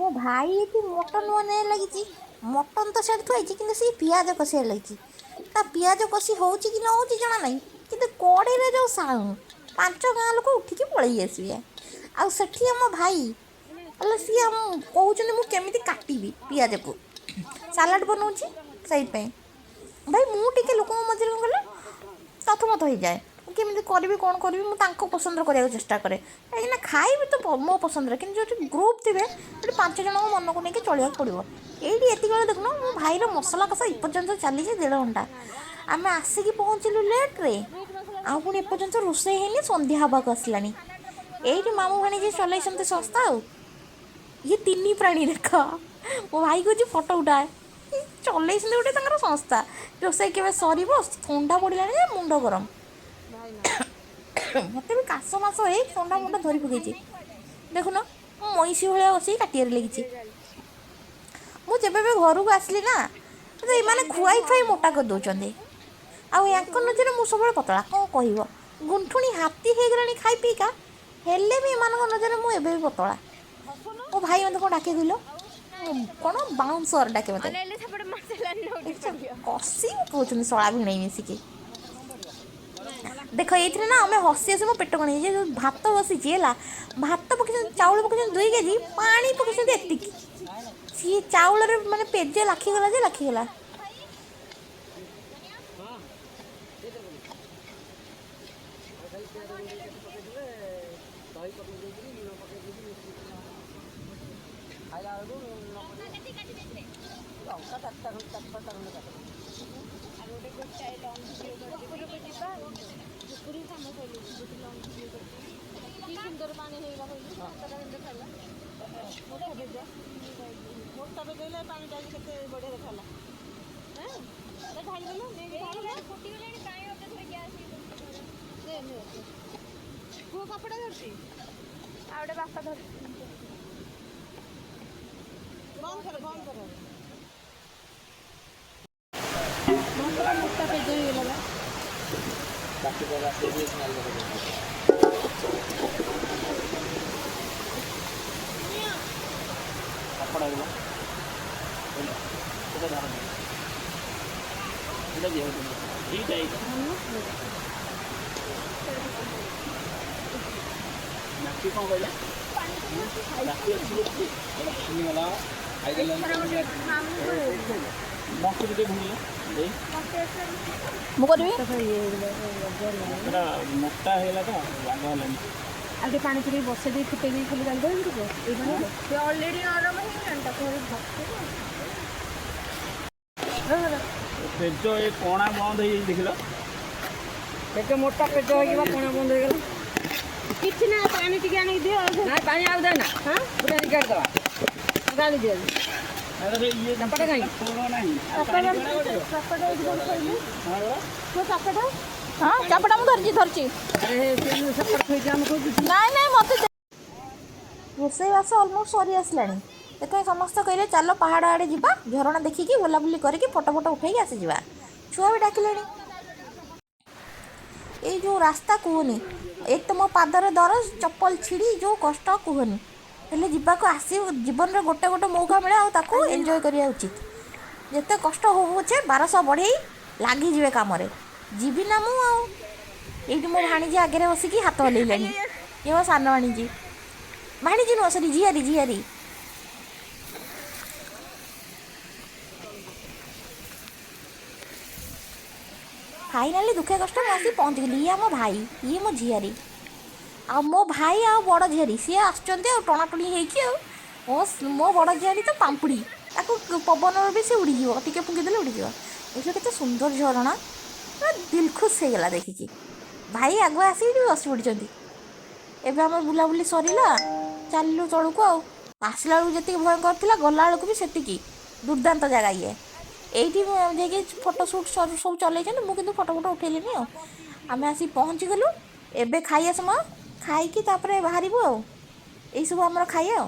ମୋ ଭାଇ ଏଠି ମଟନ୍ ବନେଇବାରେ ଲାଗିଛି। ମଟନ୍ ତ ସେଠି ଥୁଆଇଛି, କିନ୍ତୁ ସେ ପିଆଜ କଷିବାରେ ଲାଗିଛି। ତା ପିଆଜ କଷି ହେଉଛି କି ନ ହେଉଛି ଜଣା ନାହିଁ, କିନ୍ତୁ କଡ଼େଇରେ ଯେଉଁ ସାଉଣ୍ଡ, 5 ଗାଁ ଲୋକ ଉଠିକି ପଳେଇ ଆସିବେ। ଆଉ ସେଠି ଆମ ଭାଇ ହେଲେ ସିଏ କହୁଛନ୍ତି ମୁଁ କେମିତି କାଟିବି ପିଆଜକୁ। ସାଲାଡ଼ ବନାଉଛି ସେଇଥିପାଇଁ ଭାଇ ମୁଁ ଟିକେ ଲୋକଙ୍କ ମଝିରେ କ'ଣ କଲେ ପ୍ରଥମତ ହେଇଯାଏ। କେମିତି କରିବି କ'ଣ କରିବି, ମୁଁ ତାଙ୍କ ପସନ୍ଦର କରିବାକୁ ଚେଷ୍ଟା କରେ। କାହିଁକିନା ଖାଇବି ତ ମୋ ପସନ୍ଦରେ, କିନ୍ତୁ ଯେଉଁଠି ଗ୍ରୁପ୍ ଥିବେ ସେଠି 5 ଜଣଙ୍କ ମନକୁ ନେଇକି ଚଳିବାକୁ ପଡ଼ିବ। ଏଇଠି ଏତିକି ବେଳେ ଦେଖୁନ ମୋ ଭାଇର ମସଲା କଷା ଏପର୍ଯ୍ୟନ୍ତ ଚାଲିଛି 1.5 ଘଣ୍ଟା। ଆମେ ଆସିକି ପହଞ୍ଚିଲୁ ଲେଟ୍ରେ, ଆଉ ପୁଣି ଏପର୍ଯ୍ୟନ୍ତ ରୋଷେଇ ହେଇନି, ସନ୍ଧ୍ୟା ହେବାକୁ ଆସିଲାଣି। ଏଇଠି ମାମୁଁ ଭାଣିଜୀ ଚଲେଇଛନ୍ତି ସଂସ୍ଥା। ଆଉ ଇଏ 3 ପ୍ରାଣୀ ଦେଖ, ମୋ ଭାଇ କହୁଛି ଫଟୋ ଉଠାଏ। ଚଲେଇଛନ୍ତି ଗୋଟେ ତାଙ୍କର ସଂସ୍ଥା। ରୋଷେଇ କେବେ ସରିବ, ଥଣ୍ଡା ପଡ଼ିଲାଣି ଯେ ମୁଣ୍ଡ ଗରମ। ମୋତେ ବି କାଶ ମାସ ହେଇ ଥଣ୍ଡା ମୁଣ୍ଡ ଧରି ପକେଇଛି। ଦେଖୁନ ମୁଁ ମଇଁଷି ଭଳିଆ ବସିକି କାଟିବାରେ ଲାଗିଛି। ମୁଁ ଯେବେ ବି ଘରକୁ ଆସିଲି ନା, ଏମାନେ ଖୁଆଇ ଖୁଆଇ ମୋଟା କରିଦେଉଛନ୍ତି। ଆଉ ୟାଙ୍କ ନଜରରେ ମୁଁ ସବୁବେଳେ ପତଳା। କ'ଣ କହିବ, ଗୁଣ୍ଠୁଣି ହାତୀ ହେଇଗଲାଣି ଖାଇ ପିଇକା, ହେଲେ ବି ଏମାନଙ୍କ ନଜରରେ ମୁଁ ଏବେ ବି ପତଳା। ମୋ ଭାଇ ମୋତେ କ'ଣ ଡାକେ କହିଲ, କ'ଣ ବାଉନ୍ସର ଡାକେ ମୋତେ। କଷି କହୁଛନ୍ତି ଶଳା ଭିଣେଇ ମିଶିକି। ଦେଖ ଏଇଥିରେ ନା ଆମେ ହସି ହସି ମୋ ପେଟ କ'ଣ ହେଇଛି। ଯେଉଁ ଭାତ ବସିଛି ହେଲା, ଭାତ ପକାଇଛନ୍ତି, ଚାଉଳ ପକାଇଛନ୍ତି 2 କେଜି, ପାଣି ପକାଇଛନ୍ତି ଏତିକି। ସିଏ ଚାଉଳରେ ମାନେ ପେଜ ଲାଖିଗଲା ଯେ ଲାଖିଗଲା। ମୁଁ କରିବି ମୋଟା ହେଇଗଲା ତ ବାଗ ହେଲାନି। ଆଉ ଟିକେ ପାଣି ପୁରେଇ ବସେଇ ଦେଇ ଫୁଟେଇ ଦେଇ ଖାଲି ଗାଳି ଦେବି ଟିକେ। ସେ ଅଲରେଡ଼ି ନରମ ହେଇଗଲାଣି, ତାକୁ ପେଜ ଏ କଣା ବନ୍ଦ ହେଇଯାଇଛି ଦେଖିଲ। ପେଜ ମୋଟା ପେଜ ହେଇକି ବା କଣା ବନ୍ଦ ହେଇଗଲା। କିଛି ନା ପାଣି ଟିକେ ଆଣିକି ଦିଅ। ନାଇଁ ପାଣି ଆଉ ଦେନା, ହଁ ପୁରା ନିଗାଡ଼ିଦେବା। ଗାଳି ଦିଅ ଇଏ ଚାପଟା କାହିଁ ହଁ ଚାପଟା ମୁଁ ଧରିଛି। ନାଇଁ ମୋତେ ରୋଷେଇବାସ ଅଲମୋଷ୍ଟ ସରି ଆସିଲାଣି। ସେଥିପାଇଁ ସମସ୍ତେ କହିଲେ ଚାଲ ପାହାଡ଼ ଆଡ଼େ ଯିବା, ଝରଣା ଦେଖିକି ବୁଲାବୁଲି କରିକି ଫଟୋ ଉଠେଇକି ଆସିଯିବା। ଛୁଆ ବି ଡାକିଲେଣି। ଏଇ ଯେଉଁ ରାସ୍ତା କୁହନି, ଏକ ତ ମୋ ପାଦରେ ଦରଜ, ଚପଲ ଛିଡ଼ି ଯେଉଁ କଷ୍ଟ କୁହନି। ହେଲେ ଯିବାକୁ ଜୀବନରେ ଗୋଟେ ମୌକା ମିଳେ, ଆଉ ତାକୁ ଏନ୍ଜୟ କରିବା ଉଚିତ। ଯେତେ କଷ୍ଟ ହଉ ପଛେ 1200 ବଢ଼େଇ ଲାଗିଯିବେ କାମରେ। ଯିବି ନା ମୁଁ। ଆଉ ଏଇଠି ମୋ ଭାଣିଜୀ ଆଗରେ ବସିକି ହାତ ହଲେଇଲାଣି। ଇଏ ମୋ ସାନ ଭାଣିଜୀ ନୁହଁ, ସରି ଝିଆରୀ। ଫାଇନାଲି ଦୁଃଖେ କଷ୍ଟ ମୁଁ ଆସିକି ପହଞ୍ଚିଗଲି। ଇଏ ଆମ ଭାଇ, ଇଏ ମୋ ଝିଆରୀ। ଆଉ ମୋ ଭାଇ ଆଉ ବଡ଼ ଝିଆରୀ ସିଏ ଆସୁଛନ୍ତି ଆଉ ଟଣାଟଣି ହେଇକି। ଆଉ ମୋ ବଡ଼ ଝିଆରୀ ତ ପାମ୍ପୁଡ଼ି, ତାକୁ ପବନରେ ବି ସେ ଉଡ଼ିଯିବ, ଟିକେ ଫୁଙ୍କିଦେଲେ ଉଡ଼ିଯିବ। ଦେଖିଲ କେତେ ସୁନ୍ଦର ଝରଣା, ଦିଲ୍ ଖୁସ୍ ହେଇଗଲା ଦେଖିକି। ଭାଇ ଆଗୁଆ ଆସିକି ବସି ପଡ଼ିଛନ୍ତି। ଏବେ ଆମର ବୁଲାବୁଲି ସରିଲା, ଚାଲିଲୁ ତଳକୁ। ଆଉ ଆସିଲା ବେଳକୁ ଯେତିକି ଭୟଙ୍କର ଥିଲା, ଗଲାବେଳକୁ ବି ସେତିକି ଦୁର୍ଦାନ୍ତ ଜାଗା। ଏଇଠି ଯାଇକି ଫଟୋ ସୁଟ୍ ସବୁ ଚଲେଇଛନ୍ତି, ମୁଁ କିନ୍ତୁ ଫଟୋ ଉଠେଇଲିନି। ଆଉ ଆମେ ଆସିକି ପହଞ୍ଚିଗଲୁ। ଏବେ ଖାଇବା ସମୟ, ଖାଇକି ତାପରେ ବାହାରିବୁ। ଆଉ ଏଇସବୁ ଆମର ଖାଇବା। ଆଉ